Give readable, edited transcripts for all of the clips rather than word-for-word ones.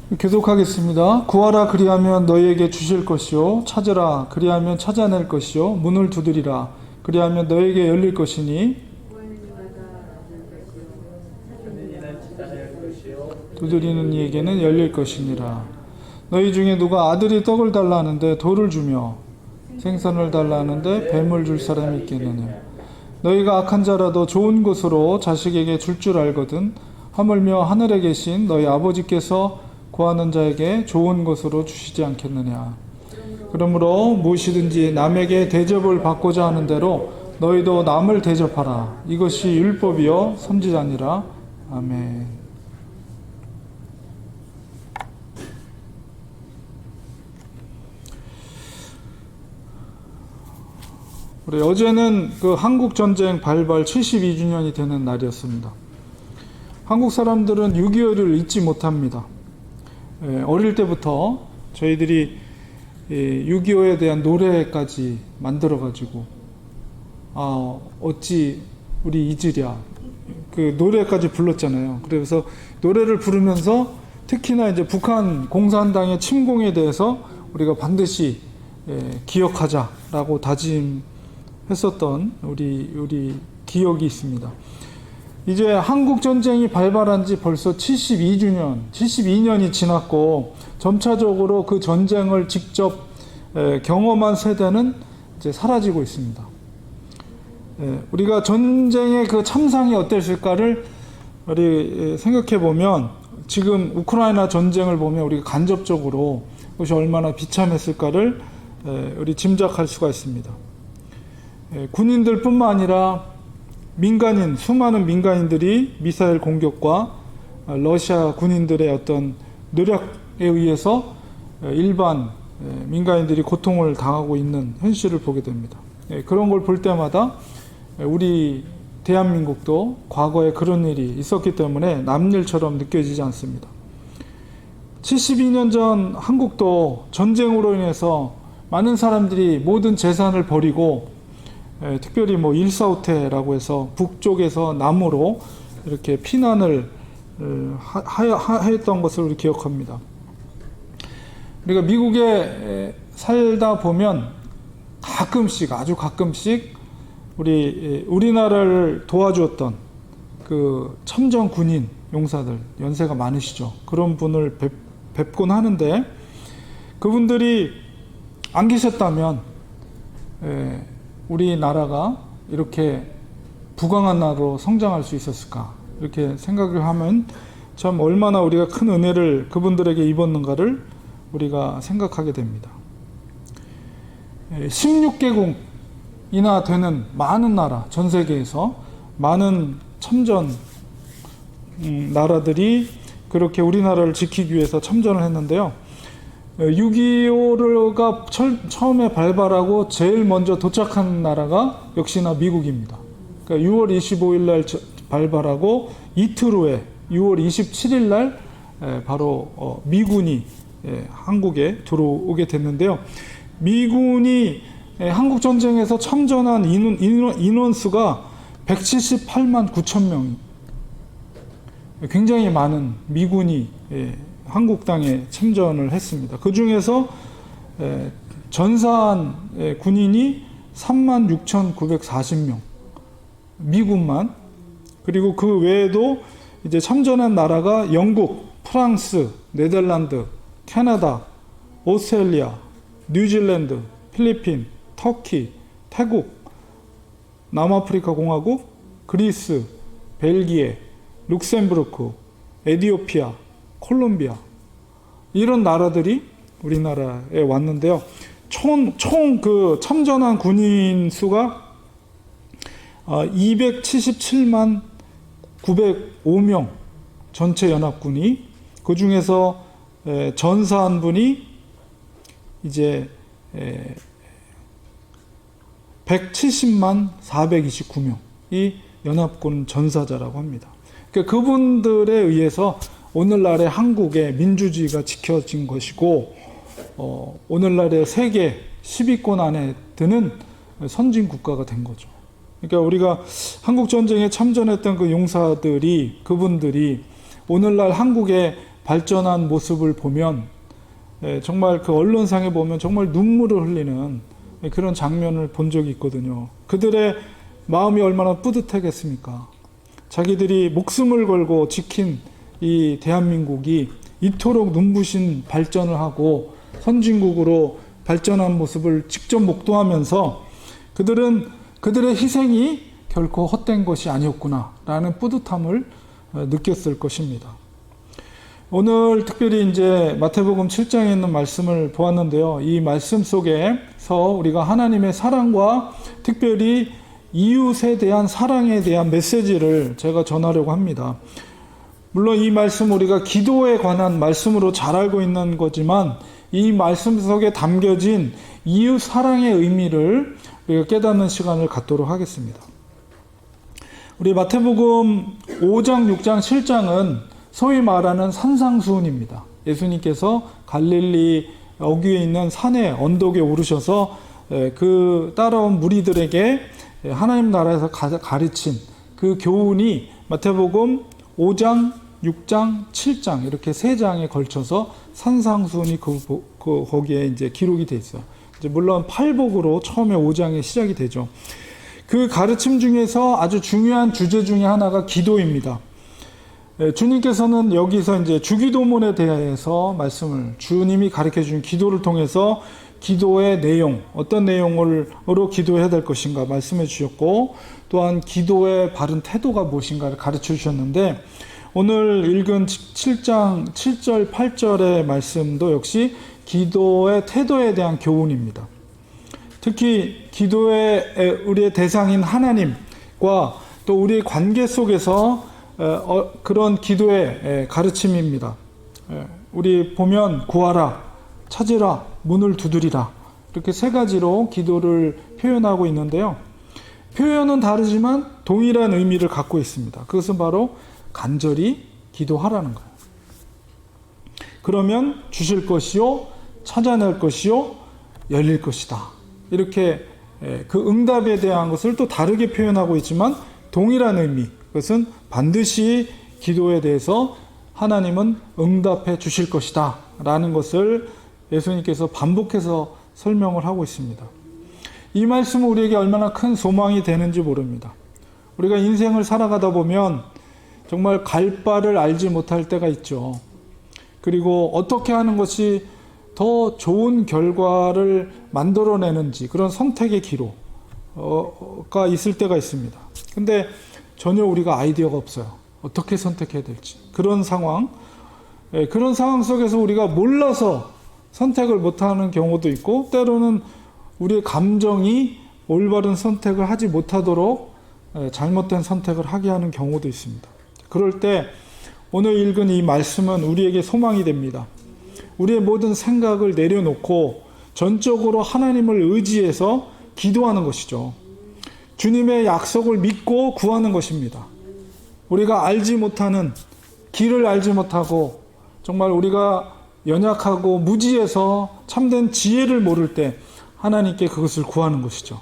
계속하겠습니다. 구하라 그리하면 너희에게 주실 것이요 찾으라 그리하면 찾아낼 것이요 문을 두드리라 그리하면 너희에게 열릴 것이니 두드리는 이에게는 열릴 것이니라. 너희 중에 누가 아들이 떡을 달라 하는데 돌을 주며 생선을 달라 하는데 뱀을 줄 사람이 있겠느냐. 너희가 악한 자라도 좋은 것으로 자식에게 줄 줄 알거든 하물며 하늘에 계신 너희 아버지께서 구하는 자에게 좋은 것으로 주시지 않겠느냐. 그러므로 무엇이든지 남에게 대접을 받고자 하는 대로 너희도 남을 대접하라. 이것이 율법이요 선지자니라. 아멘. 우리 어제는 그 한국 전쟁 발발 72주년이 되는 날이었습니다. 한국 사람들은 6.25를 잊지 못합니다. 어릴 때부터 저희들이 6.25에 대한 노래까지 만들어가지고 어찌 우리 잊으랴 그 노래까지 불렀잖아요. 그래서 노래를 부르면서 특히나 이제 북한 공산당의 침공에 대해서 우리가 반드시 기억하자라고 다짐했었던 우리 기억이 있습니다. 이제 한국 전쟁이 발발한 지 벌써 72년이 지났고 점차적으로 그 전쟁을 직접 경험한 세대는 이제 사라지고 있습니다. 우리가 전쟁의 그 참상이 어땠을까를 우리 생각해 보면 지금 우크라이나 전쟁을 보면 우리가 간접적으로 그것이 얼마나 비참했을까를 우리 짐작할 수가 있습니다. 군인들뿐만 아니라 수많은 민간인들이 미사일 공격과 러시아 군인들의 어떤 노력에 의해서 일반 민간인들이 고통을 당하고 있는 현실을 보게 됩니다. 그런 걸 볼 때마다 우리 대한민국도 과거에 그런 일이 있었기 때문에 남일처럼 느껴지지 않습니다. 72년 전 한국도 전쟁으로 인해서 많은 사람들이 모든 재산을 버리고 특별히 1.4호태라고 해서 북쪽에서 남으로 이렇게 피난을 하였던 것을 우리 기억합니다. 우리가 미국에 살다 보면 아주 가끔씩 우리나라를 도와주었던 그 참전 군인 용사들, 연세가 많으시죠. 그런 분을 뵙곤 하는데 그분들이 안 계셨다면 우리나라가 이렇게 부강한 나라로 성장할 수 있었을까 이렇게 생각을 하면 참 얼마나 우리가 큰 은혜를 그분들에게 입었는가를 우리가 생각하게 됩니다. 16개국이나 되는 많은 나라, 전 세계에서 많은 참전 나라들이 그렇게 우리나라를 지키기 위해서 참전을 했는데요. 6.25가 처음에 발발하고 제일 먼저 도착한 나라가 역시나 미국입니다. 그러니까 6월 25일 날 발발하고 이틀 후에 6월 27일 날 바로 미군이 한국에 들어오게 됐는데요. 미군이 한국 전쟁에서 참전한 인원수가 178만 9천 명, 굉장히 많은 미군이 한국 땅에 참전을 했습니다. 그 중에서 전사한 군인이 36,940명, 미군만. 그리고 그 외에도 이제 참전한 나라가 영국, 프랑스, 네덜란드, 캐나다, 오스트레일리아, 뉴질랜드, 필리핀, 터키, 태국, 남아프리카 공화국, 그리스, 벨기에, 룩셈부르크, 에티오피아, 콜롬비아, 이런 나라들이 우리나라에 왔는데요. 총 그 참전한 군인 수가 277만 905명, 전체 연합군이. 그 중에서 전사한 분이 이제 170만 429명이 연합군 전사자라고 합니다. 그러니까 그분들에 의해서 오늘날의 한국의 민주주의가 지켜진 것이고, 오늘날의 세계 10위권 안에 드는 선진 국가가 된 거죠. 그러니까 우리가 한국 전쟁에 참전했던 그 용사들이, 그분들이 오늘날 한국의 발전한 모습을 보면 정말 그 언론상에 보면 정말 눈물을 흘리는 그런 장면을 본 적이 있거든요. 그들의 마음이 얼마나 뿌듯하겠습니까? 자기들이 목숨을 걸고 지킨 이 대한민국이 이토록 눈부신 발전을 하고 선진국으로 발전한 모습을 직접 목도하면서 그들은 그들의 희생이 결코 헛된 것이 아니었구나라는 뿌듯함을 느꼈을 것입니다. 오늘 특별히 이제 마태복음 7장에 있는 말씀을 보았는데요. 이 말씀 속에서 우리가 하나님의 사랑과 특별히 이웃에 대한 사랑에 대한 메시지를 제가 전하려고 합니다. 물론 이 말씀 우리가 기도에 관한 말씀으로 잘 알고 있는 거지만 이 말씀 속에 담겨진 이웃 사랑의 의미를 우리가 깨닫는 시간을 갖도록 하겠습니다. 우리 마태복음 5장, 6장, 7장은 소위 말하는 산상수훈입니다. 예수님께서 갈릴리 어귀에 있는 산에 언덕에 오르셔서 그 따라온 무리들에게 하나님 나라에서 가르친 그 교훈이 마태복음 5장, 6장, 7장 이렇게 세 장에 걸쳐서 산상수훈이 거기에 이제 기록이 돼 있어요. 이제 물론 팔복으로 처음에 5장에 시작이 되죠. 그 가르침 중에서 아주 중요한 주제 중에 하나가 기도입니다. 주님께서는 여기서 이제 주기도문에 대해서 말씀을 주님이 가르쳐 준 기도를 통해서 기도의 내용, 어떤 내용으로 기도해야 될 것인가 말씀해 주셨고 또한 기도의 바른 태도가 무엇인가를 가르쳐 주셨는데 오늘 읽은 7장 7절 8절의 말씀도 역시 기도의 태도에 대한 교훈입니다. 특히 기도의 우리의 대상인 하나님과 또 우리의 관계 속에서 그런 기도의 가르침입니다. 우리 보면 구하라, 찾으라, 문을 두드리라 이렇게 세 가지로 기도를 표현하고 있는데요. 표현은 다르지만 동일한 의미를 갖고 있습니다. 그것은 바로 간절히 기도하라는 거예요. 그러면 주실 것이요, 찾아낼 것이요, 열릴 것이다. 이렇게 그 응답에 대한 것을 또 다르게 표현하고 있지만 동일한 의미, 그것은 반드시 기도에 대해서 하나님은 응답해 주실 것이다 라는 것을 예수님께서 반복해서 설명을 하고 있습니다. 이 말씀은 우리에게 얼마나 큰 소망이 되는지 모릅니다. 우리가 인생을 살아가다 보면 정말 갈 바를 알지 못할 때가 있죠. 그리고 어떻게 하는 것이 더 좋은 결과를 만들어내는지 그런 선택의 기로가 있을 때가 있습니다. 근데 전혀 우리가 아이디어가 없어요. 어떻게 선택해야 될지. 그런 상황 속에서 우리가 몰라서 선택을 못하는 경우도 있고 때로는 우리의 감정이 올바른 선택을 하지 못하도록 잘못된 선택을 하게 하는 경우도 있습니다. 그럴 때 오늘 읽은 이 말씀은 우리에게 소망이 됩니다. 우리의 모든 생각을 내려놓고 전적으로 하나님을 의지해서 기도하는 것이죠. 주님의 약속을 믿고 구하는 것입니다. 우리가 알지 못하는 길을 알지 못하고 정말 우리가 연약하고 무지해서 참된 지혜를 모를 때 하나님께 그것을 구하는 것이죠.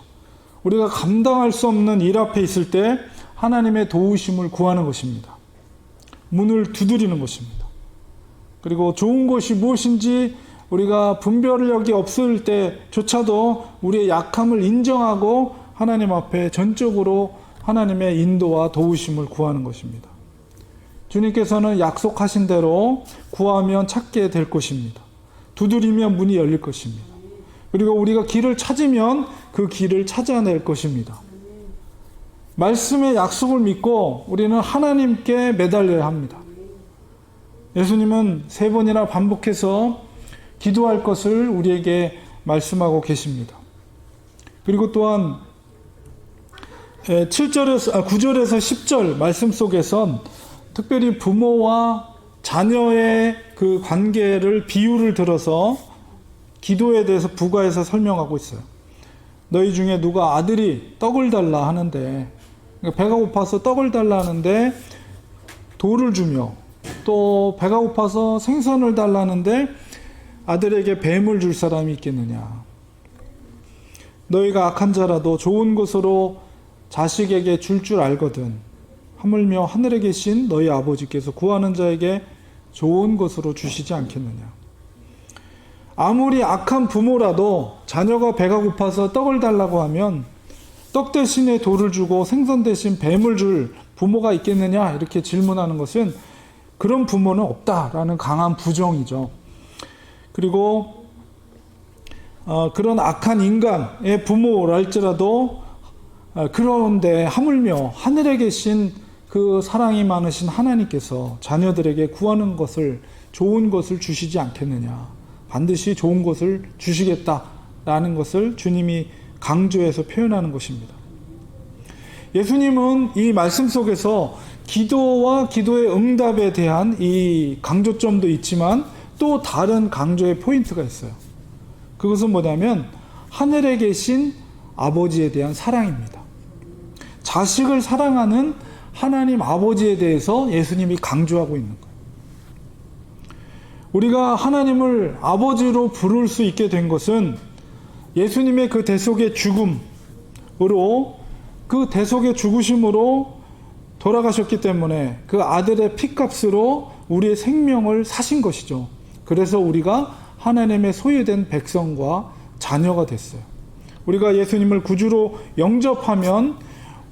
우리가 감당할 수 없는 일 앞에 있을 때 하나님의 도우심을 구하는 것입니다. 문을 두드리는 것입니다. 그리고 좋은 것이 무엇인지 우리가 분별력이 없을 때조차도 우리의 약함을 인정하고 하나님 앞에 전적으로 하나님의 인도와 도우심을 구하는 것입니다. 주님께서는 약속하신 대로 구하면 찾게 될 것입니다. 두드리면 문이 열릴 것입니다. 그리고 우리가 길을 찾으면 그 길을 찾아낼 것입니다. 말씀의 약속을 믿고 우리는 하나님께 매달려야 합니다. 예수님은 3번이나 반복해서 기도할 것을 우리에게 말씀하고 계십니다. 그리고 또한 9절에서 10절 말씀 속에선 특별히 부모와 자녀의 그 관계를 비유를 들어서 기도에 대해서 부가해서 설명하고 있어요. 너희 중에 누가 아들이 떡을 달라 하는데 그러니까 배가 고파서 떡을 달라 하는데 돌을 주며 또 배가 고파서 생선을 달라 하는데 아들에게 뱀을 줄 사람이 있겠느냐. 너희가 악한 자라도 좋은 것으로 자식에게 줄 알거든. 하물며 하늘에 계신 너희 아버지께서 구하는 자에게 좋은 것으로 주시지 않겠느냐. 아무리 악한 부모라도 자녀가 배가 고파서 떡을 달라고 하면 떡 대신에 돌을 주고 생선 대신 뱀을 줄 부모가 있겠느냐 이렇게 질문하는 것은 그런 부모는 없다라는 강한 부정이죠. 그리고 그런 악한 인간의 부모랄지라도 그런데 하물며 하늘에 계신 그 사랑이 많으신 하나님께서 자녀들에게 구하는 것을 좋은 것을 주시지 않겠느냐. 반드시 좋은 것을 주시겠다라는 것을 주님이 강조해서 표현하는 것입니다. 예수님은 이 말씀 속에서 기도와 기도의 응답에 대한 이 강조점도 있지만 또 다른 강조의 포인트가 있어요. 그것은 뭐냐면 하늘에 계신 아버지에 대한 사랑입니다. 자식을 사랑하는 하나님 아버지에 대해서 예수님이 강조하고 있는 거예요. 우리가 하나님을 아버지로 부를 수 있게 된 것은 예수님의 그 대속의 죽음으로 그 대속의 죽으심으로 돌아가셨기 때문에 그 아들의 피값으로 우리의 생명을 사신 것이죠. 그래서 우리가 하나님의 소유된 백성과 자녀가 됐어요. 우리가 예수님을 구주로 영접하면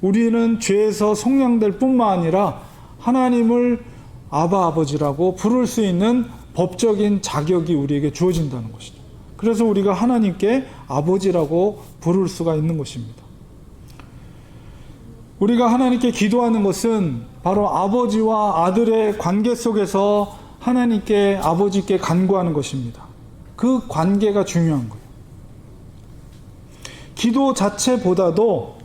우리는 죄에서 속량될 뿐만 아니라 하나님을 아바 아버지라고 부를 수 있는 법적인 자격이 우리에게 주어진다는 것이죠. 그래서 우리가 하나님께 아버지라고 부를 수가 있는 것입니다. 우리가 하나님께 기도하는 것은 바로 아버지와 아들의 관계 속에서 하나님께 아버지께 간구하는 것입니다. 그 관계가 중요한 거예요. 기도 자체보다도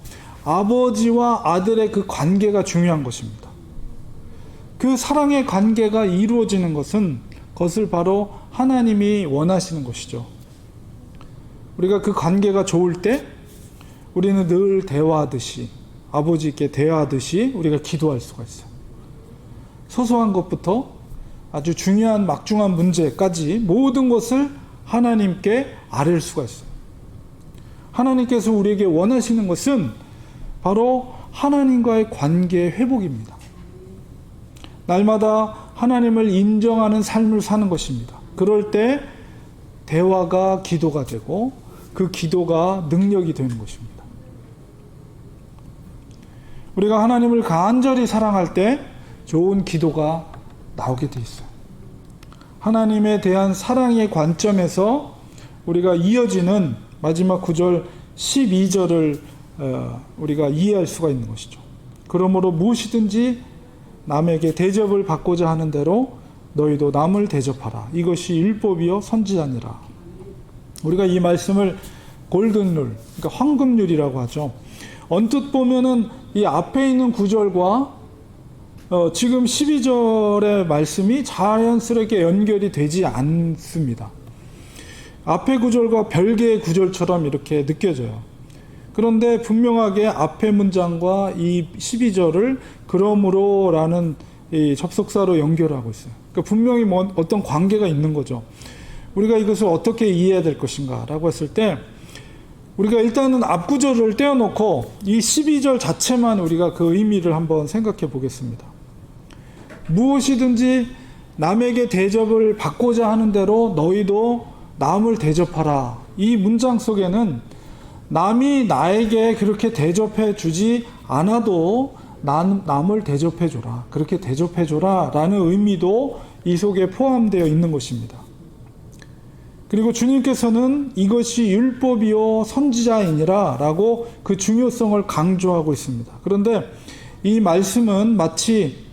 아버지와 아들의 그 관계가 중요한 것입니다. 그 사랑의 관계가 이루어지는 것은 그것을 바로 하나님이 원하시는 것이죠. 우리가 그 관계가 좋을 때 우리는 늘 대화하듯이 아버지께 대화하듯이 우리가 기도할 수가 있어요. 소소한 것부터 아주 중요한 막중한 문제까지 모든 것을 하나님께 아뢰을 수가 있어요. 하나님께서 우리에게 원하시는 것은 바로 하나님과의 관계의 회복입니다. 날마다 하나님을 인정하는 삶을 사는 것입니다. 그럴 때 대화가 기도가 되고 그 기도가 능력이 되는 것입니다. 우리가 하나님을 간절히 사랑할 때 좋은 기도가 나오게 돼 있어요. 하나님에 대한 사랑의 관점에서 우리가 이어지는 마지막 구절 12절을 우리가 이해할 수가 있는 것이죠. 그러므로 무엇이든지 남에게 대접을 받고자 하는 대로 너희도 남을 대접하라. 이것이 율법이요 선지자니라. 우리가 이 말씀을 골든룰, 그러니까 황금률이라고 하죠. 언뜻 보면은 이 앞에 있는 구절과 지금 12절의 말씀이 자연스럽게 연결이 되지 않습니다. 앞의 구절과 별개의 구절처럼 이렇게 느껴져요. 그런데 분명하게 앞의 문장과 이 12절을 그러므로 라는 이 접속사로 연결하고 있어요. 그러니까 분명히 어떤 관계가 있는 거죠. 우리가 이것을 어떻게 이해해야 될 것인가 라고 했을 때 우리가 일단은 앞 구절을 떼어놓고 이 12절 자체만 우리가 그 의미를 한번 생각해 보겠습니다. 무엇이든지 남에게 대접을 받고자 하는 대로 너희도 남을 대접하라. 이 문장 속에는 남이 나에게 그렇게 대접해 주지 않아도 남을 대접해 줘라. 그렇게 대접해 줘라 라는 의미도 이 속에 포함되어 있는 것입니다. 그리고 주님께서는 이것이 율법이요 선지자이니라 라고 그 중요성을 강조하고 있습니다. 그런데 이 말씀은 마치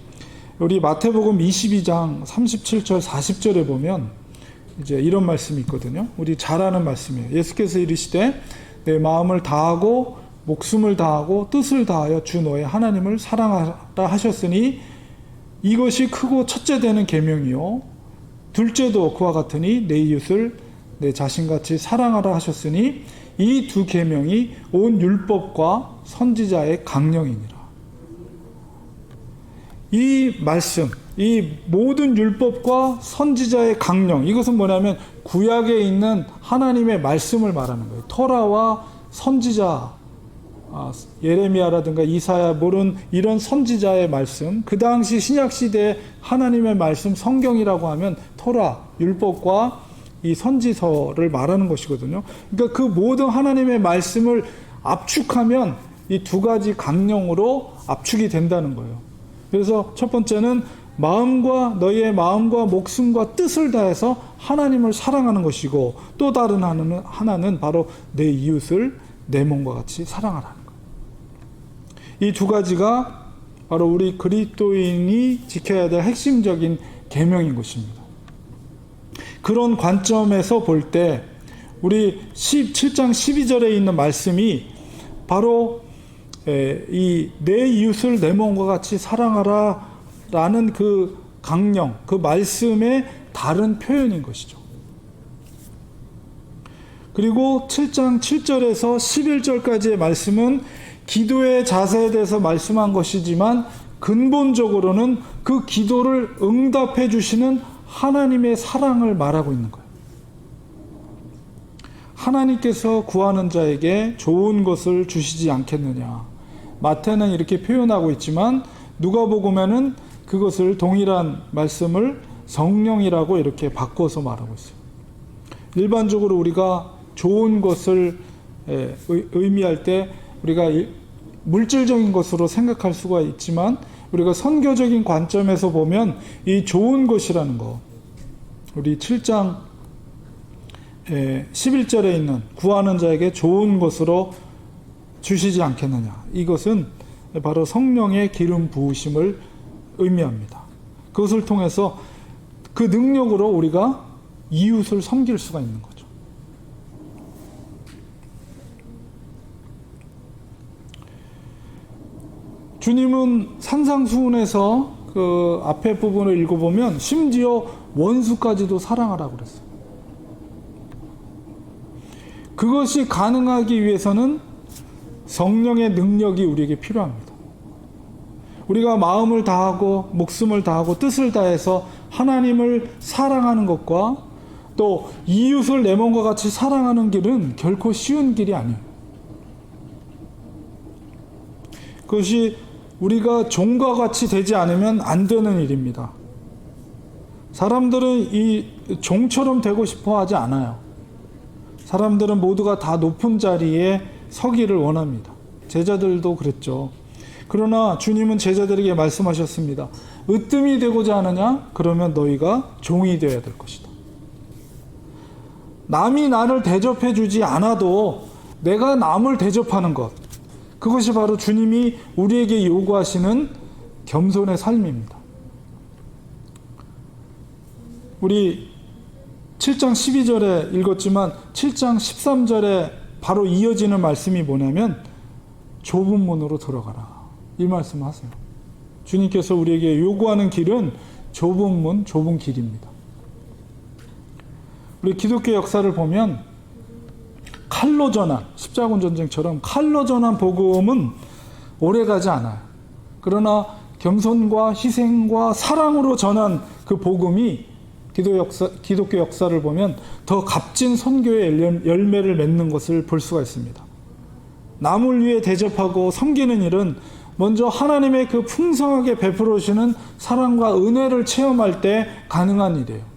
우리 마태복음 22장 37절 40절에 보면 이제 이런 말씀이 있거든요. 우리 잘 아는 말씀이에요. 예수께서 이르시되 내 마음을 다하고 목숨을 다하고 뜻을 다하여 주 너의 하나님을 사랑하라 하셨으니 이것이 크고 첫째 되는 계명이요 둘째도 그와 같으니 내 이웃을 내 자신같이 사랑하라 하셨으니 이 두 계명이 온 율법과 선지자의 강령이니라. 이 말씀, 이 모든 율법과 선지자의 강령, 이것은 뭐냐면 구약에 있는 하나님의 말씀을 말하는 거예요. 토라와 선지자, 예레미야라든가 이사야 이런 선지자의 말씀, 그 당시 신약시대의 하나님의 말씀, 성경이라고 하면 토라, 율법과 이 선지서를 말하는 것이거든요. 그러니까 그 모든 하나님의 말씀을 압축하면 이 두 가지 강령으로 압축이 된다는 거예요. 그래서 첫 번째는 너희의 마음과 목숨과 뜻을 다해서 하나님을 사랑하는 것이고, 또 다른 하나는 바로 내 이웃을 내 몸과 같이 사랑하라는 거예요. 이 두 가지가 바로 우리 그리스도인이 지켜야 될 핵심적인 계명인 것입니다. 그런 관점에서 볼 때 우리 7장 12절에 있는 말씀이 바로 이 내 이웃을 내 몸과 같이 사랑하라 라는 그 강령, 그 말씀의 다른 표현인 것이죠. 그리고 7장 7절에서 11절까지의 말씀은 기도의 자세에 대해서 말씀한 것이지만 근본적으로는 그 기도를 응답해 주시는 하나님의 사랑을 말하고 있는 거예요. 하나님께서 구하는 자에게 좋은 것을 주시지 않겠느냐. 마태는 이렇게 표현하고 있지만 누가복음에는 그것을 동일한 말씀을 성령이라고 이렇게 바꿔서 말하고 있어요. 일반적으로 우리가 좋은 것을 의미할 때 우리가 물질적인 것으로 생각할 수가 있지만, 우리가 선교적인 관점에서 보면 이 좋은 것이라는 거, 우리 7장 11절에 있는 구하는 자에게 좋은 것으로 주시지 않겠느냐, 이것은 바로 성령의 기름 부으심을 의미합니다. 그것을 통해서 그 능력으로 우리가 이웃을 섬길 수가 있는 거죠. 주님은 산상수훈에서 그 앞에 부분을 읽어보면 심지어 원수까지도 사랑하라고 그랬어요. 그것이 가능하기 위해서는 성령의 능력이 우리에게 필요합니다. 우리가 마음을 다하고 목숨을 다하고 뜻을 다해서 하나님을 사랑하는 것과 또 이웃을 내 몸과 같이 사랑하는 길은 결코 쉬운 길이 아니에요. 그것이 우리가 종과 같이 되지 않으면 안 되는 일입니다. 사람들은 이 종처럼 되고 싶어 하지 않아요. 사람들은 모두가 다 높은 자리에 서기를 원합니다. 제자들도 그랬죠. 그러나 주님은 제자들에게 말씀하셨습니다. 으뜸이 되고자 하느냐? 그러면 너희가 종이 되어야 될 것이다. 남이 나를 대접해 주지 않아도 내가 남을 대접하는 것, 그것이 바로 주님이 우리에게 요구하시는 겸손의 삶입니다. 우리 7장 12절에 읽었지만 7장 13절에 바로 이어지는 말씀이 뭐냐면 좁은 문으로 들어가라, 이 말씀 하세요. 주님께서 우리에게 요구하는 길은 좁은 문, 좁은 길입니다. 우리 기독교 역사를 보면 칼로 전한, 십자군 전쟁처럼 칼로 전한 복음은 오래가지 않아요. 그러나 겸손과 희생과 사랑으로 전한 그 복음이 기독교 역사를 보면 더 값진 선교의 열매를 맺는 것을 볼 수가 있습니다. 남을 위해 대접하고 섬기는 일은 먼저 하나님의 그 풍성하게 베풀어 주시는 사랑과 은혜를 체험할 때 가능한 일이에요.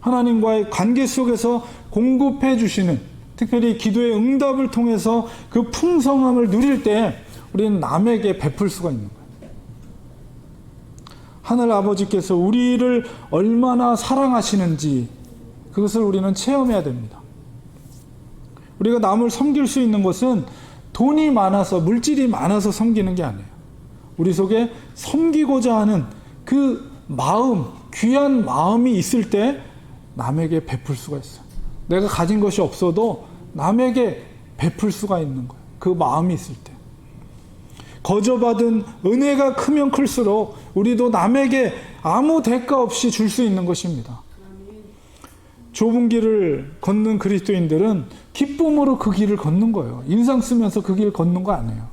하나님과의 관계 속에서 공급해 주시는, 특별히 기도의 응답을 통해서 그 풍성함을 누릴 때 우리는 남에게 베풀 수가 있는 거예요. 하늘 아버지께서 우리를 얼마나 사랑하시는지 그것을 우리는 체험해야 됩니다. 우리가 남을 섬길 수 있는 것은 돈이 많아서, 물질이 많아서 섬기는 게 아니에요. 우리 속에 섬기고자 하는 그 마음, 귀한 마음이 있을 때 남에게 베풀 수가 있어요. 내가 가진 것이 없어도 남에게 베풀 수가 있는 거예요. 그 마음이 있을 때. 거저받은 은혜가 크면 클수록 우리도 남에게 아무 대가 없이 줄 수 있는 것입니다. 좁은 길을 걷는 그리스도인들은 기쁨으로 그 길을 걷는 거예요. 인상 쓰면서 그 길을 걷는 거 아니에요.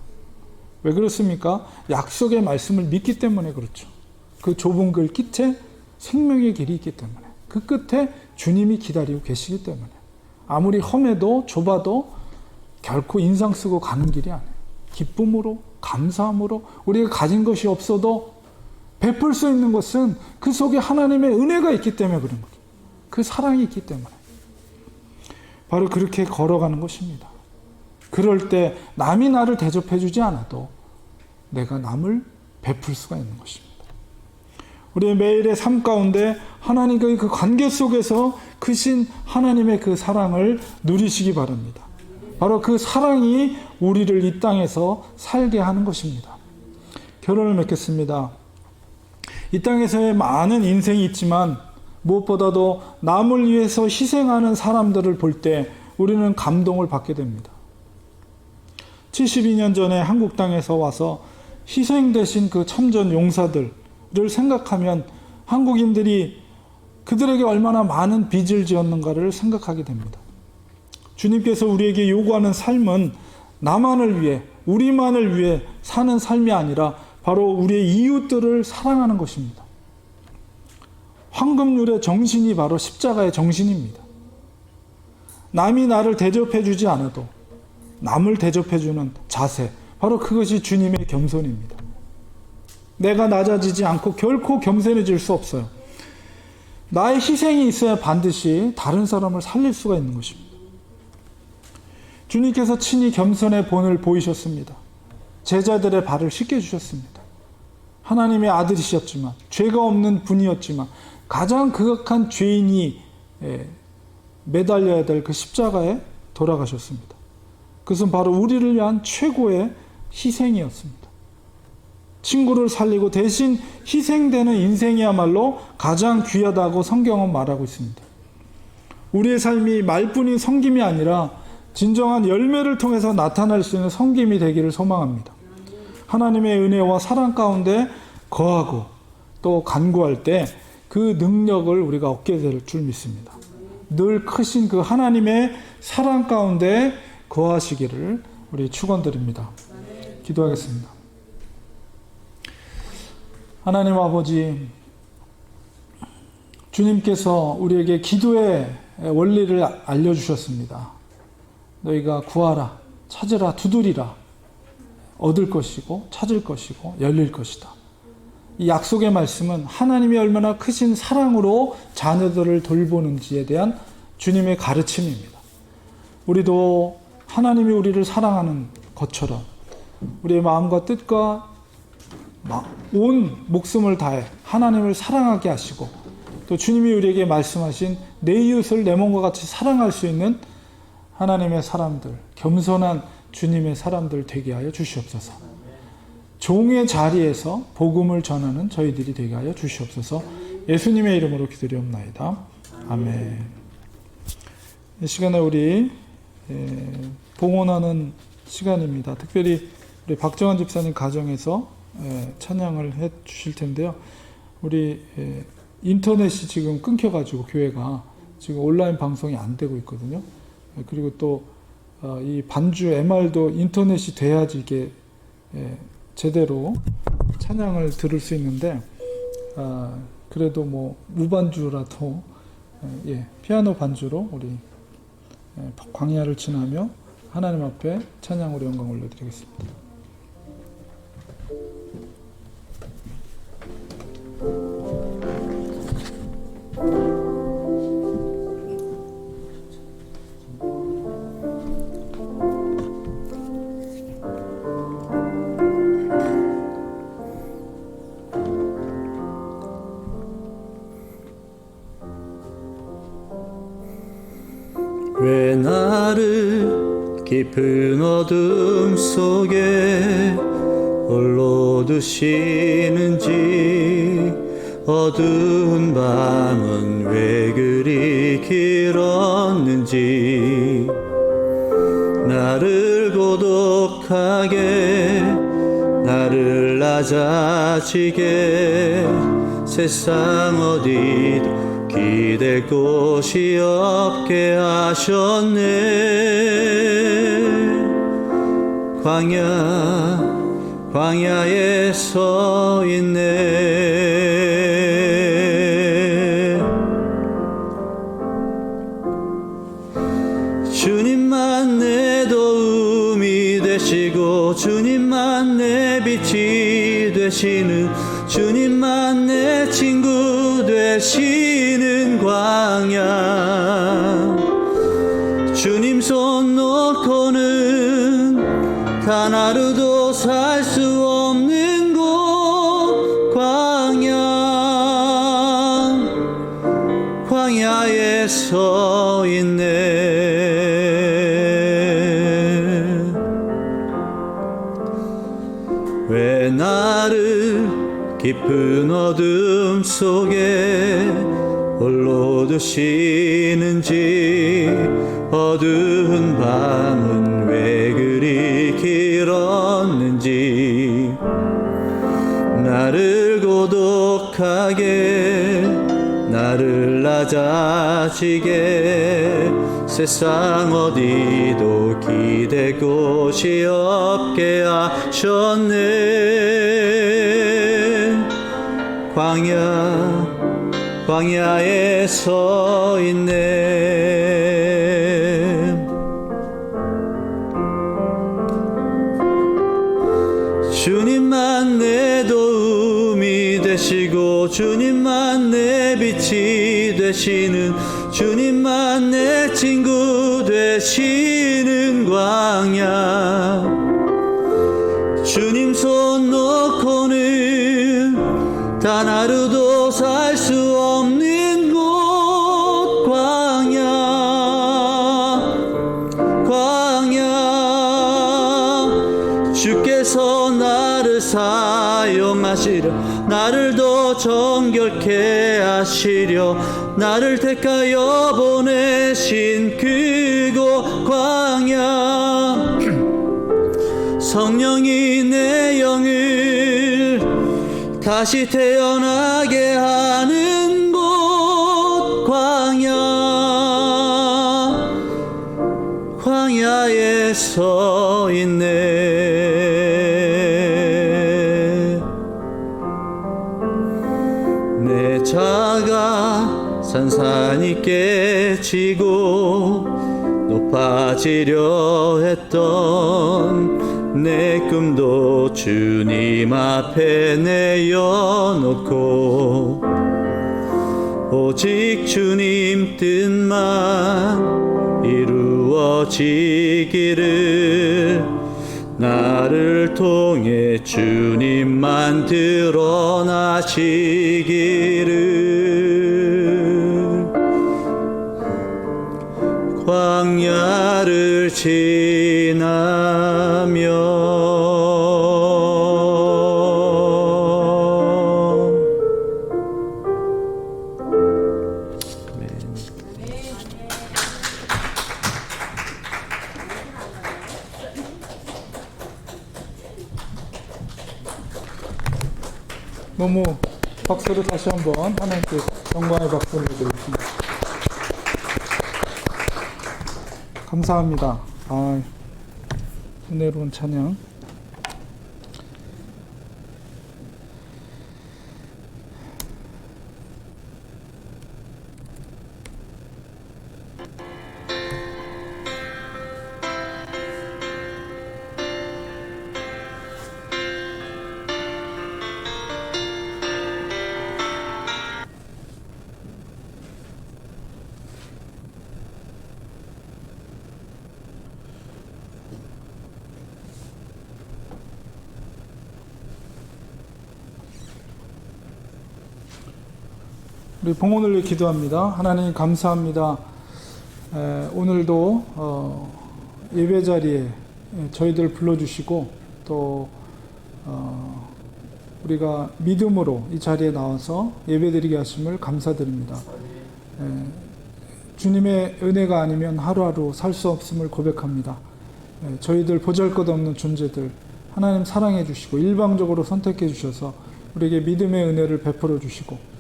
왜 그렇습니까? 약속의 말씀을 믿기 때문에 그렇죠. 그 좁은 길 끝에 생명의 길이 있기 때문에, 그 끝에 주님이 기다리고 계시기 때문에, 아무리 험해도 좁아도 결코 인상 쓰고 가는 길이 아니에요. 기쁨으로, 감사함으로, 우리가 가진 것이 없어도 베풀 수 있는 것은 그 속에 하나님의 은혜가 있기 때문에 그런 거예요. 그 사랑이 있기 때문에. 바로 그렇게 걸어가는 것입니다. 그럴 때 남이 나를 대접해 주지 않아도 내가 남을 베풀 수가 있는 것입니다. 우리의 매일의 삶 가운데 하나님과의 그 관계 속에서 크신 하나님의 그 사랑을 누리시기 바랍니다. 바로 그 사랑이 우리를 이 땅에서 살게 하는 것입니다. 결론을 맺겠습니다. 이 땅에서의 많은 인생이 있지만 무엇보다도 남을 위해서 희생하는 사람들을 볼 때 우리는 감동을 받게 됩니다. 72년 전에 한국 땅에서 와서 희생되신 그 참전 용사들을 생각하면 한국인들이 그들에게 얼마나 많은 빚을 지었는가를 생각하게 됩니다. 주님께서 우리에게 요구하는 삶은 나만을 위해, 우리만을 위해 사는 삶이 아니라 바로 우리의 이웃들을 사랑하는 것입니다. 황금률의 정신이 바로 십자가의 정신입니다. 남이 나를 대접해 주지 않아도 남을 대접해 주는 자세, 바로 그것이 주님의 겸손입니다. 내가 낮아지지 않고 결코 겸손해질 수 없어요. 나의 희생이 있어야 반드시 다른 사람을 살릴 수가 있는 것입니다. 주님께서 친히 겸손의 본을 보이셨습니다. 제자들의 발을 씻겨주셨습니다. 하나님의 아들이셨지만, 죄가 없는 분이었지만 가장 극악한 죄인이 매달려야 될 그 십자가에 돌아가셨습니다. 그것은 바로 우리를 위한 최고의 희생이었습니다. 친구를 살리고 대신 희생되는 인생이야말로 가장 귀하다고 성경은 말하고 있습니다. 우리의 삶이 말뿐인 섬김이 아니라 진정한 열매를 통해서 나타날 수 있는 섬김이 되기를 소망합니다. 하나님의 은혜와 사랑 가운데 거하고 또 간구할 때 그 능력을 우리가 얻게 될 줄 믿습니다. 늘 크신 그 하나님의 사랑 가운데 거하시기를 우리 축원드립니다. 기도하겠습니다. 하나님 아버지, 주님께서 우리에게 기도의 원리를 알려주셨습니다. 너희가 구하라, 찾으라, 두드리라. 얻을 것이고 찾을 것이고 열릴 것이다. 이 약속의 말씀은 하나님이 얼마나 크신 사랑으로 자녀들을 돌보는지에 대한 주님의 가르침입니다. 우리도 하나님이 우리를 사랑하는 것처럼 우리의 마음과 뜻과 온 목숨을 다해 하나님을 사랑하게 하시고, 또 주님이 우리에게 말씀하신 내 이웃을 내 몸과 같이 사랑할 수 있는 하나님의 사람들, 겸손한 주님의 사람들 되게 하여 주시옵소서. 종의 자리에서 복음을 전하는 저희들이 되게 하여 주시옵소서. 예수님의 이름으로 기도드리옵나이다. 아멘. 이 시간에 우리 봉헌하는 시간입니다. 특별히 우리 박정환 집사님 가정에서 찬양을 해 주실 텐데요. 우리 인터넷이 지금 끊겨가지고 교회가 지금 온라인 방송이 안 되고 있거든요. 그리고 또 이 반주 MR도 인터넷이 돼야지 이게 제대로 찬양을 들을 수 있는데, 그래도 뭐 무반주라도 피아노 반주로 우리 광야를 지나며 하나님 앞에 찬양으로 영광 올려드리겠습니다. 왜 나를 깊은 어둠 속에 홀로 두시는지, 어두운 밤은 왜 그리 길었는지, 나를 고독하게, 나를 낮아지게, 세상 어디도 기댈 곳이 없게 하셨네. 광야에 서 있네. 주님만 내 도움 되시고 주님만 내 빛이 되시는 주님만 내 친구 되시는 광야 주님 손 놓고는 단 하루도 살 수 없는 곳 광야에 서 있네. 왜 나를 깊은 어둠 속에 홀로 두시는지 어두운 밤은 왜 그리 길었는지 나를 고독하게 나를 낮아지게 세상 어디도 기댈 곳이 없게 하셨네. 광야에 서 있네. 주님만 내 도움이 되시고 주님만 내 빛이 되시는 주님만 내 친구 되시는 광야 주님 손 놓고는 단 하루도 살 수 없는 곳 광야 주께서 나를 사용하시려 나를 더 정결케 하시려 나를 택하여 보내신 그곳 광야 성령이 내 영을 다시 태어나게 하는 곳 광야에 서 있네. 내 자가 산산이 깨지고 높아지려 했던 내 꿈도 주님 앞에 내어놓고 오직 주님 뜻만 이루어지기를 나를 통해 주님만 드러나시기를 광야를 지나며 너무 박수로 다시 한번 하나님께 영광의 박수를 드리겠습니다. 감사합니다. 은혜로운 찬양. 우리 봉헌을 위해 기도합니다. 하나님 감사합니다. 오늘도 예배 자리에 저희들 불러주시고 또 우리가 믿음으로 이 자리에 나와서 예배드리게 하심을 감사드립니다. 주님의 은혜가 아니면 하루하루 살 수 없음을 고백합니다. 저희들 보잘것없는 존재들 하나님 사랑해 주시고 일방적으로 선택해 주셔서 우리에게 믿음의 은혜를 베풀어 주시고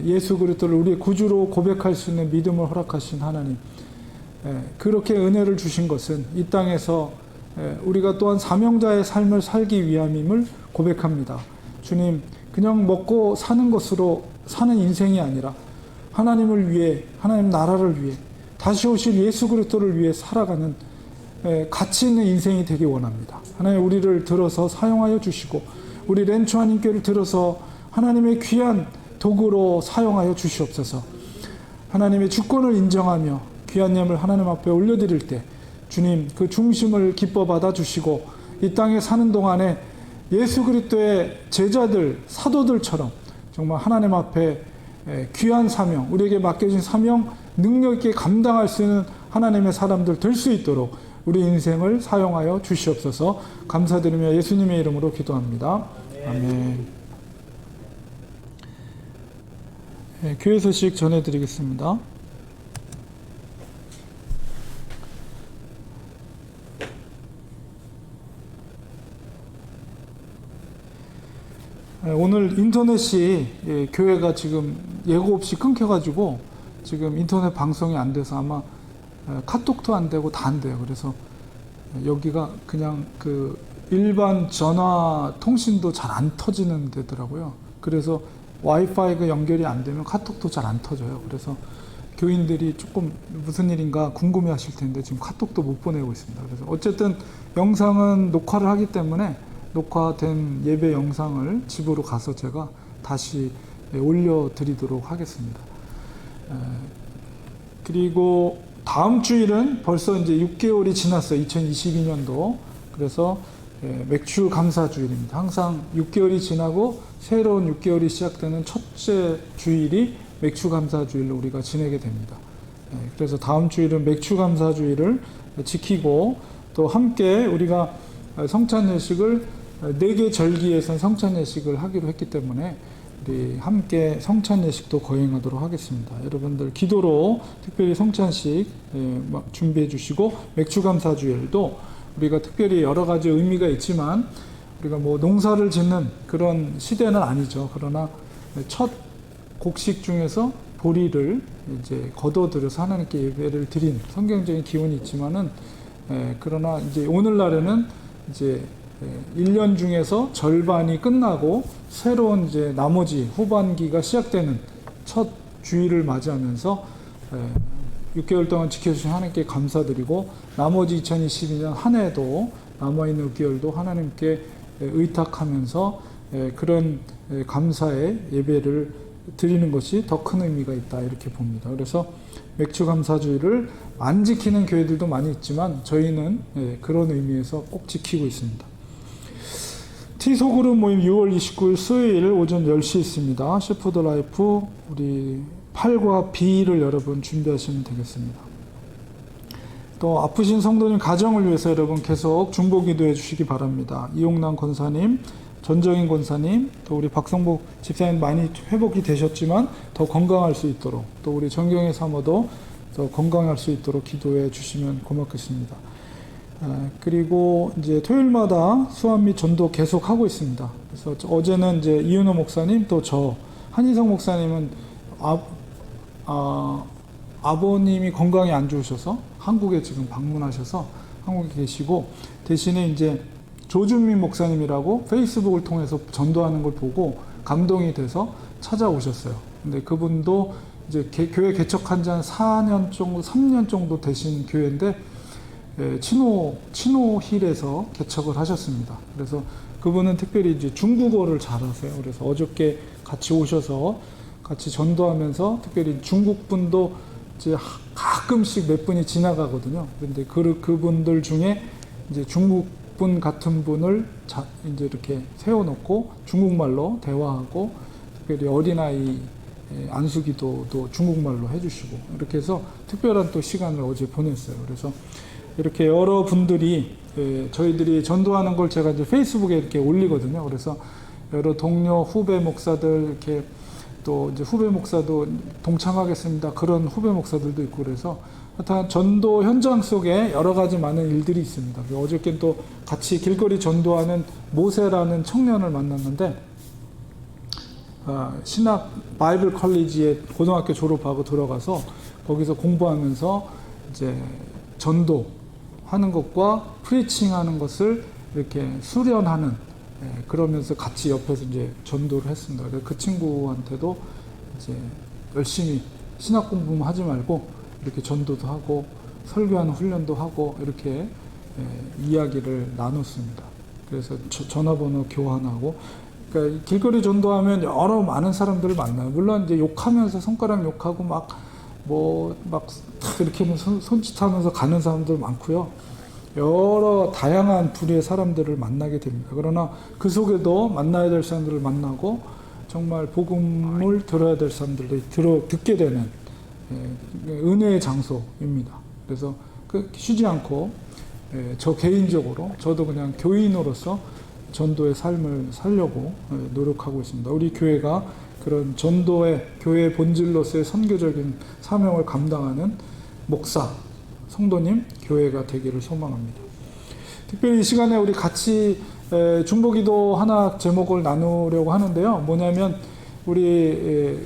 예수 그리스도를 우리의 구주로 고백할 수 있는 믿음을 허락하신 하나님, 그렇게 은혜를 주신 것은 이 땅에서 우리가 또한 사명자의 삶을 살기 위함임을 고백합니다. 주님, 그냥 먹고 사는 것으로 사는 인생이 아니라 하나님을 위해, 하나님 나라를 위해, 다시 오실 예수 그리스도를 위해 살아가는 가치 있는 인생이 되기 원합니다. 하나님 우리를 들어서 사용하여 주시고 우리 렌초아님께를 들어서 하나님의 귀한 도구로 사용하여 주시옵소서. 하나님의 주권을 인정하며 귀한 예물 하나님 앞에 올려드릴 때 주님 그 중심을 기뻐 받아 주시고 이 땅에 사는 동안에 예수 그리스도의 제자들 사도들처럼 정말 하나님 앞에 귀한 사명, 우리에게 맡겨진 사명 능력 있게 감당할 수 있는 하나님의 사람들 될 수 있도록 우리 인생을 사용하여 주시옵소서. 감사드리며 예수님의 이름으로 기도합니다. 아멘. 교회 소식 전해드리겠습니다. 오늘 인터넷이 교회가 지금 예고 없이 끊겨가지고 지금 인터넷 방송이 안 돼서 아마 카톡도 안 되고 다 안 돼요. 그래서 여기가 그냥 그 일반 전화 통신도 잘 안 터지는 데더라고요. 그래서 와이파이가 연결이 안 되면 카톡도 잘 안 터져요. 그래서 교인들이 조금 무슨 일인가 궁금해 하실 텐데 지금 카톡도 못 보내고 있습니다. 그래서 어쨌든 영상은 녹화를 하기 때문에 녹화된 예배 영상을 집으로 가서 제가 다시 올려드리도록 하겠습니다. 그리고 다음 주일은 벌써 이제 6개월이 지났어요. 2022년도. 그래서 맥주 감사 주일입니다. 항상 6개월이 지나고 새로운 6개월이 시작되는 첫째 주일이 맥주 감사 주일로 우리가 지내게 됩니다. 그래서 다음 주일은 맥주 감사 주일을 지키고 또 함께 우리가 성찬 예식을 4개 절기에선 성찬 예식을 하기로 했기 때문에 우리 함께 성찬 예식도 거행하도록 하겠습니다. 여러분들 기도로 특별히 성찬식 준비해 주시고 맥주 감사 주일도 우리가 특별히 여러 가지 의미가 있지만 우리가 뭐 농사를 짓는 그런 시대는 아니죠. 그러나 첫 곡식 중에서 보리를 이제 거둬들여서 하나님께 예배를 드린 성경적인 기원이 있지만은 그러나 이제 오늘날에는 이제 1년 중에서 절반이 끝나고 새로운 이제 나머지 후반기가 시작되는 첫 주일을 맞이하면서 6개월 동안 지켜주신 하나님께 감사드리고 나머지 2022년 한 해도 남아있는 6개월도 하나님께 의탁하면서 그런 감사의 예배를 드리는 것이 더 큰 의미가 있다 이렇게 봅니다. 그래서 맥주 감사주일을 안 지키는 교회들도 많이 있지만 저희는 그런 의미에서 꼭 지키고 있습니다. T소그룹 모임 6월 29일 수요일 오전 10시 있습니다. shepherd life 우리 8과 B를 여러분 준비하시면 되겠습니다. 또 아프신 성도님 가정을 위해서 여러분 계속 중보 기도해 주시기 바랍니다. 이용남 권사님, 전정인 권사님, 또 우리 박성복 집사님 많이 회복이 되셨지만 더 건강할 수 있도록 또 우리 정경의 사모도 더 건강할 수 있도록 기도해 주시면 고맙겠습니다. 그리고 이제 토요일마다 수업 및 전도 계속 하고 있습니다. 그래서 어제는 이제 이윤호 목사님 또 저 한희성 목사님은 아버님이 건강이 안 좋으셔서 한국에 지금 방문하셔서 한국에 계시고 대신에 이제 조준민 목사님이라고 페이스북을 통해서 전도하는 걸 보고 감동이 돼서 찾아오셨어요. 근데 그분도 이제 교회 개척한 지 한 4년 정도, 3년 정도 되신 교회인데 치노힐에서 개척을 하셨습니다. 그래서 그분은 특별히 이제 중국어를 잘하세요. 그래서 어저께 같이 오셔서 같이 전도하면서 특별히 중국 분도 이제 가끔씩 몇 분이 지나가거든요. 그런데 그분들 중에 이제 중국 분 같은 분을 이제 이렇게 세워놓고 중국말로 대화하고 특별히 어린아이 안수기도도 중국말로 해주시고 이렇게 해서 특별한 또 시간을 어제 보냈어요. 그래서 이렇게 여러 분들이 저희들이 전도하는 걸 제가 이제 페이스북에 이렇게 올리거든요. 그래서 여러 동료 후배 목사들 이렇게 또 이제 후배 목사도 동참하겠습니다. 그런 후배 목사들도 있고 그래서 하여튼 전도 현장 속에 여러 가지 많은 일들이 있습니다. 어저께 또 같이 길거리 전도하는 모세라는 청년을 만났는데 신학 바이블 컬리지에 고등학교 졸업하고 들어가서 거기서 공부하면서 이제 전도하는 것과 프리칭하는 것을 이렇게 수련하는 그러면서 같이 옆에서 이제 전도를 했습니다. 그래서 그 친구한테도 이제 열심히 신학 공부만 하지 말고 이렇게 전도도 하고 설교하는 훈련도 하고 이렇게 이야기를 나눴습니다. 그래서 전화번호 교환하고, 그러니까 길거리 전도하면 여러 많은 사람들을 만나요. 물론 이제 욕하면서 손가락 욕하고 막 이렇게 손짓하면서 가는 사람들 많고요. 여러 다양한 부류의 사람들을 만나게 됩니다. 그러나 그 속에도 만나야 될 사람들을 만나고 정말 복음을 들어야 될 사람들도 듣게 되는 은혜의 장소입니다. 그래서 쉬지 않고 저 개인적으로 저도 그냥 교인으로서 전도의 삶을 살려고 노력하고 있습니다. 우리 교회가 그런 전도의 교회의 본질로서의 선교적인 사명을 감당하는 목사, 성도님, 교회가 되기를 소망합니다. 특별히 이 시간에 우리 같이 중보기도 하나 제목을 나누려고 하는데요. 뭐냐면 우리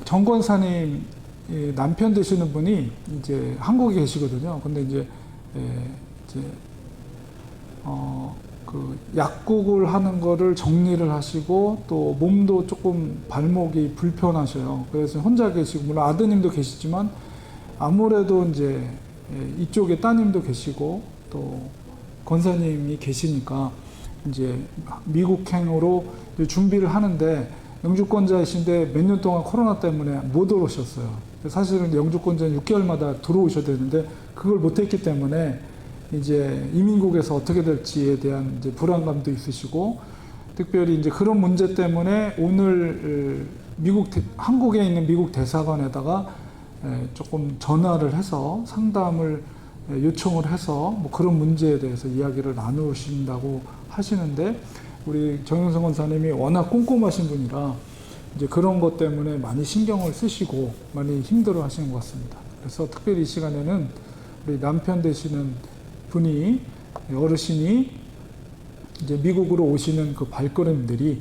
정권사님 남편 되시는 분이 이제 한국에 계시거든요. 근데 이제 그 약국을 하는 거를 정리를 하시고 또 몸도 조금 발목이 불편하셔요. 그래서 혼자 계시고, 물론 아드님도 계시지만 아무래도 이제 이쪽에 따님도 계시고 또 권사님이 계시니까 이제 미국행으로 준비를 하는데, 영주권자이신데 몇 년 동안 코로나 때문에 못 오셨어요. 사실은 영주권자는 6개월마다 들어오셔야 되는데 그걸 못했기 때문에 이제 이민국에서 어떻게 될지에 대한 이제 불안감도 있으시고, 특별히 이제 그런 문제 때문에 오늘 한국에 있는 미국 대사관에다가 조금 전화를 해서 상담을 요청을 해서 뭐 그런 문제에 대해서 이야기를 나누신다고 하시는데, 우리 정영선 권사님이 워낙 꼼꼼하신 분이라 이제 그런 것 때문에 많이 신경을 쓰시고 많이 힘들어 하시는 것 같습니다. 그래서 특별히 이 시간에는 우리 남편 되시는 분이, 어르신이 이제 미국으로 오시는 그 발걸음들이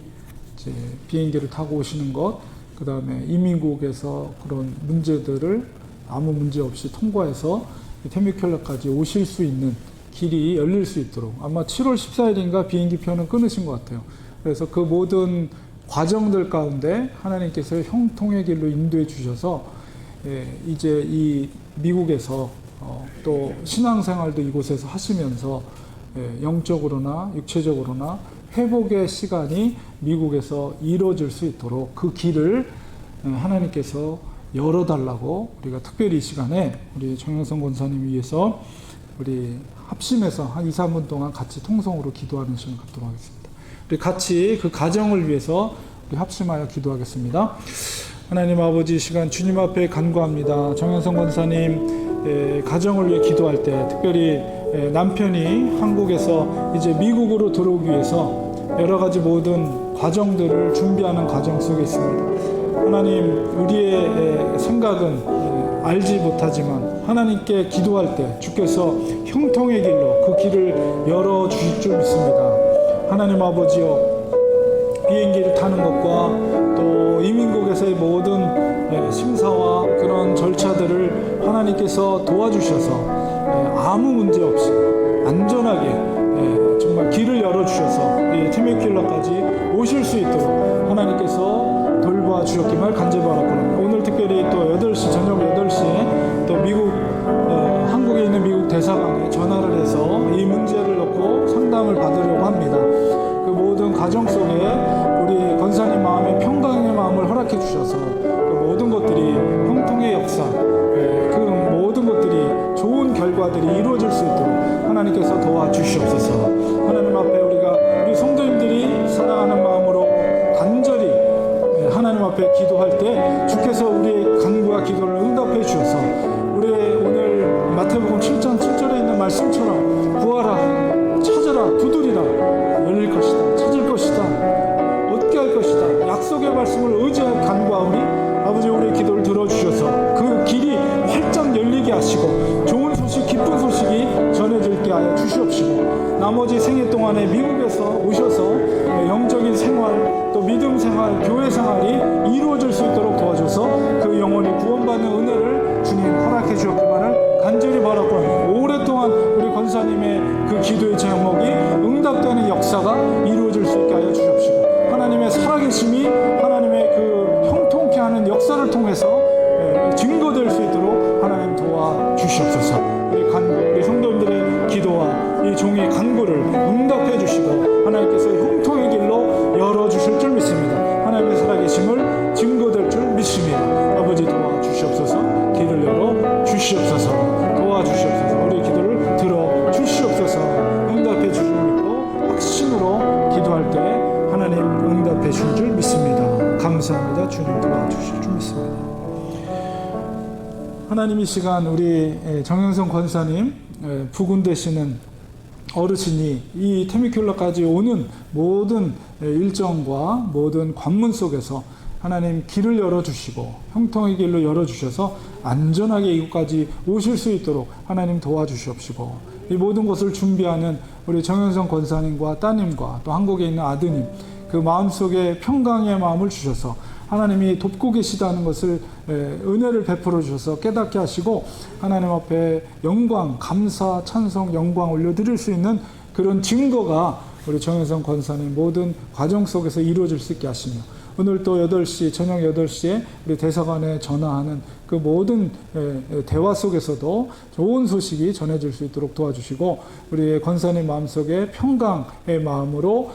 이제 비행기를 타고 오시는 것, 그 다음에 이민국에서 그런 문제들을 아무 문제 없이 통과해서 테미큘라까지 오실 수 있는 길이 열릴 수 있도록, 아마 7월 14일인가 비행기 표는 끊으신 것 같아요. 그래서 그 모든 과정들 가운데 하나님께서 형통의 길로 인도해 주셔서 이제 이 미국에서 또 신앙생활도 이곳에서 하시면서 영적으로나 육체적으로나 회복의 시간이 미국에서 이루어질 수 있도록 그 길을 하나님께서 열어달라고 우리가 특별히 이 시간에 우리 정영선 권사님 위해서 우리 합심해서 한 2, 3분 동안 같이 통성으로 기도하는 시간 갖도록 하겠습니다. 우리 같이 그 가정을 위해서 우리 합심하여 기도하겠습니다. 하나님 아버지, 시간 주님 앞에 간구합니다. 정영선 권사님 가정을 위해 기도할 때, 특별히 남편이 한국에서 이제 미국으로 들어오기 위해서 여러 가지 모든 과정들을 준비하는 과정 속에 있습니다. 하나님, 우리의 생각은 알지 못하지만 하나님께 기도할 때 주께서 형통의 길로 그 길을 열어주실 줄 믿습니다. 하나님 아버지여, 비행기를 타는 것과 또 이민국에서의 모든 심사와 그런 절차들을 하나님께서 도와주셔서 아무 문제 없이 안전하게 정말 길을 열어주셔서 테미큘라까지 오실 수 있도록 하나님께서 돌봐주셨기를 간절히 바라옵니다. 오늘 특별히 또 8시, 저녁 8시에 또 미국, 한국에 있는 미국 대사관에 전화를 해서 이 문제를 놓고 상담을 받으려고 합니다. 그 모든 과정 속에 우리 권사님 마음에 평강의 마음을 허락해 주셔서 그 모든 것들이 형통의 역사, 그 모든 것들이 좋은 결과들이 이루어질 수 있도록 하나님께서 도와주시옵소서. 하나님 앞에 우리 성도님들이 사랑하는 마음으로 간절히 하나님 앞에 기도할 때 주께서 우리의 간구와 기도를 응답해 주셔서 우리의 오늘 마태복음 7장 7절에 있는 말씀처럼 구하라, 찾으라, 두드리라, 열릴 것이다, 찾을 것이다, 얻게 할 것이다, 약속의 말씀을 의지하여 간구하오니 아버지, 우리의 기도를 들어주셔서 그 길이 활짝 열리게 하시고 좋은 소식, 기쁜 소식이 전해질게 하여 주시옵시고, 나머지 생애 동안에 미국에서 오셔서 영적인 생활, 또 믿음 생활, 교회 생활이 이루어질 수 있도록 도와줘서 그 영혼이 구원받는 은혜를 주님 허락해 주었기만을 간절히 바라고, 오랫동안 우리 권사님의 그 기도의 제목이 응답되는 역사가 이루어질 수 있게 하여 주십시오. 하나님의 살아계심이 하나님의 그 형통케 하는 역사를 통해서 증거될 수 있도록 주시옵소서. 우리 간구, 우리 성도님들의 기도와 이 종의 간구를 응답해 주시고 하나님께서 형통의 길로 열어주실 줄 믿습니다. 하나님의 살아계심을 증거될 줄 믿습니다. 아버지 도와주시옵소서. 길을 열어 주시옵소서. 도와주시옵소서. 우리의 기도를 들어 주시옵소서. 응답해 주실 믿고 확신으로 기도할 때 하나님 응답해 주실 줄 믿습니다. 감사합니다. 주님 도와주실 줄 믿습니다. 하나님, 이 시간 우리 정영성 권사님 부군 되시는 어르신이 이 테미큘러까지 오는 모든 일정과 모든 관문 속에서 하나님 길을 열어주시고 형통의 길로 열어주셔서 안전하게 이곳까지 오실 수 있도록 하나님 도와주시옵시고, 이 모든 것을 준비하는 우리 정현성 권사님과 따님과 또 한국에 있는 아드님, 그 마음속에 평강의 마음을 주셔서 하나님이 돕고 계시다는 것을 은혜를 베풀어 주셔서 깨닫게 하시고 하나님 앞에 영광, 감사, 찬송, 영광 올려드릴 수 있는 그런 증거가 우리 정현성 권사님 모든 과정 속에서 이루어질 수 있게 하시며, 오늘 또 8시, 저녁 8시에 우리 대사관에 전화하는 그 모든 대화 속에서도 좋은 소식이 전해질 수 있도록 도와주시고, 우리 권사님 마음속에 평강의 마음으로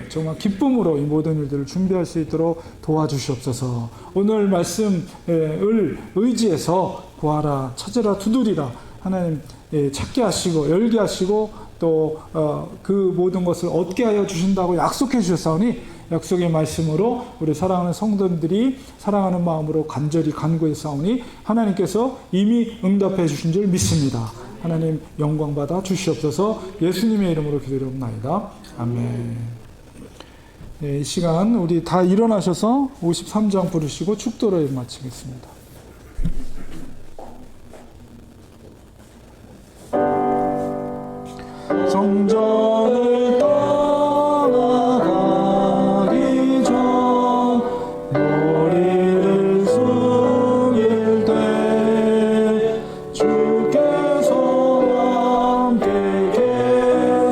정말 기쁨으로 이 모든 일들을 준비할 수 있도록 도와주시옵소서. 오늘 말씀을 의지해서 구하라, 찾으라, 두드리라 하나님 찾게 하시고 열게 하시고 또 그 모든 것을 얻게 하여 주신다고 약속해 주셨사오니, 약속의 말씀으로 우리 사랑하는 성도들이 사랑하는 마음으로 간절히 간구해 싸우니 하나님께서 이미 응답해 주신 줄 믿습니다. 하나님 영광 받아 주시옵소서. 예수님의 이름으로 기도드립니다. 아멘. 네, 이 시간 우리 다 일어나셔서 53장 부르시고 축도를 마치겠습니다. 성전을 떠나가기 전 머리를 숙일 때 주께서 함께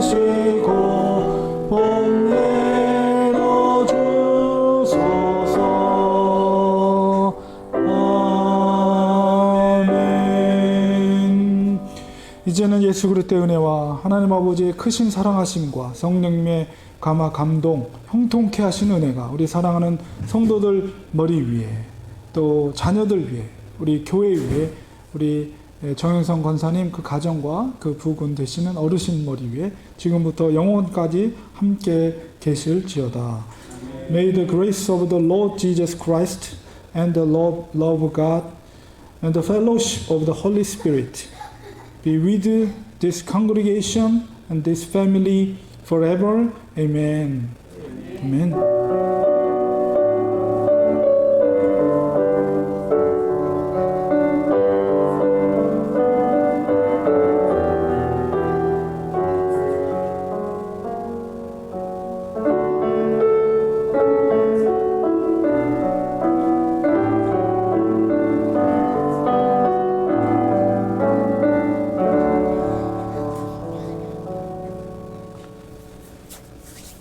계시고 복 내려 주소서. 아멘. 이제는 예수 그리스도의 은혜와 하나님 아버지의 크신 사랑하심과 성령님의 감화 감동 형통케 하신 은혜가 우리 사랑하는 성도들 머리 위에, 또 자녀들 위에, 우리 교회 위에, 우리 정영성 권사님 그 가정과 그 부군 되시는 어르신 머리 위에 지금부터 영원까지 함께 계실지어다. May the grace of the Lord Jesus Christ and the love of God and the fellowship of the Holy Spirit be with this congregation and this family forever. Amen. Amen.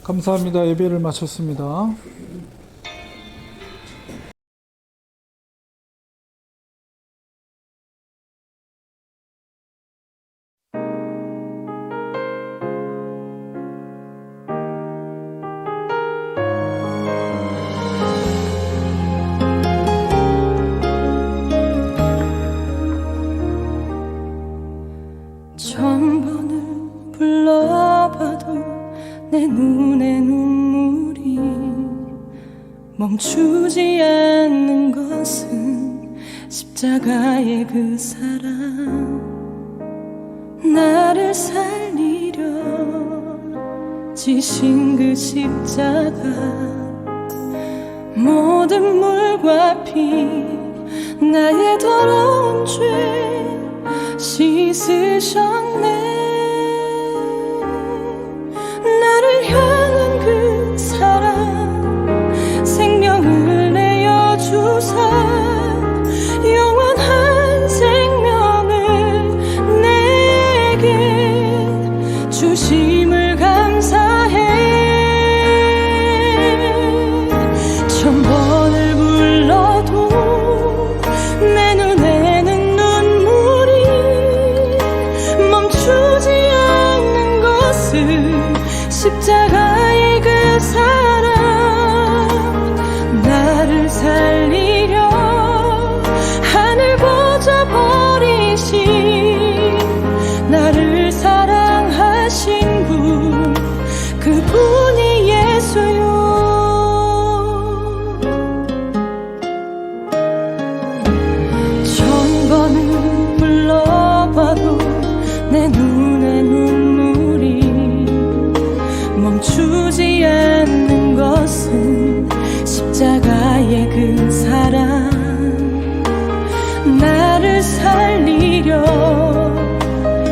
감사합니다. 예배를 마쳤습니다. 천번을 불러봐도 내 눈에 눈물이 멈추지 않는 것은 십자가의 그 사랑, 나를 살리려 지신 그 십자가, 모든 물과 피 나의 더러운 죄 씻으셨네. 나를 향한 그 사랑, 생명을 내어주사 영원한 생명을 내게 주심을 감사해. 천번을 불러도 내 눈에는 눈물이 십자가의 그 사랑 나를 살리려 하늘 보좌 버리신 나를 사랑하신 분 그분이 예수요. 천 번을 불러봐도 내 눈에 눈물이 멈추지 않는 것은 십자가의 그 사랑 나를 살리려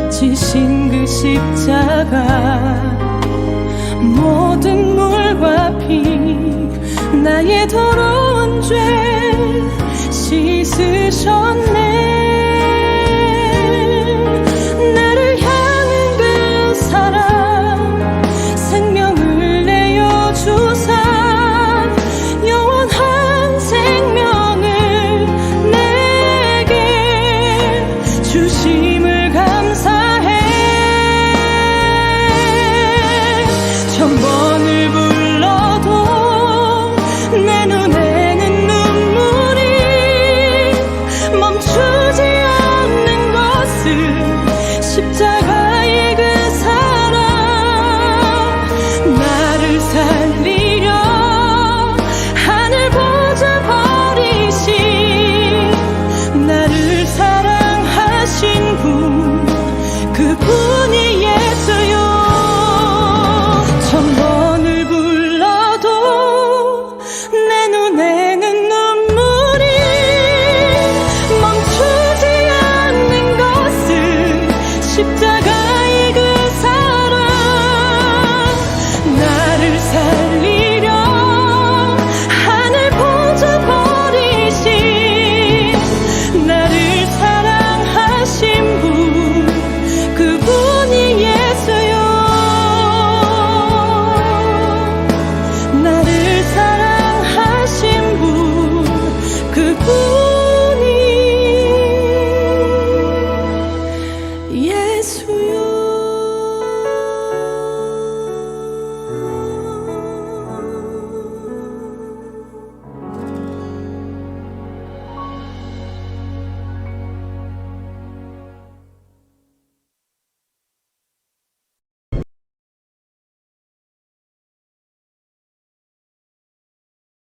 지신 그 십자가 모든 물과 피 나의 더러운 죄 씻으셨네. 나를 향한 그 사랑 생명을 내어 주사 영원한 생명을 내게 주심을 감사해. 천번